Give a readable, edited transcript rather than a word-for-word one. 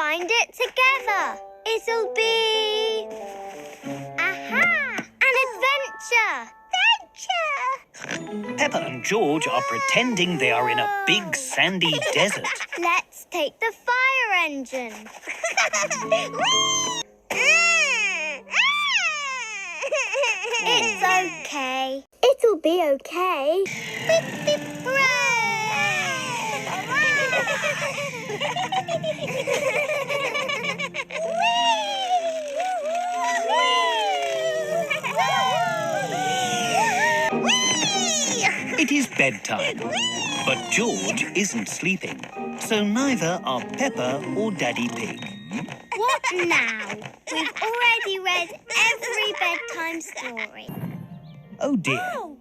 find it together. It'll be... Aha! An adventure! Peppa and George are pretending they are in a big sandy desert. Let's take the fire engine. It's okay. It'll be okay. Beep, beep, It is bedtime, but George isn't sleeping, so neither are Peppa or Daddy Pig. What now? We've already read every bedtime story. Oh dear.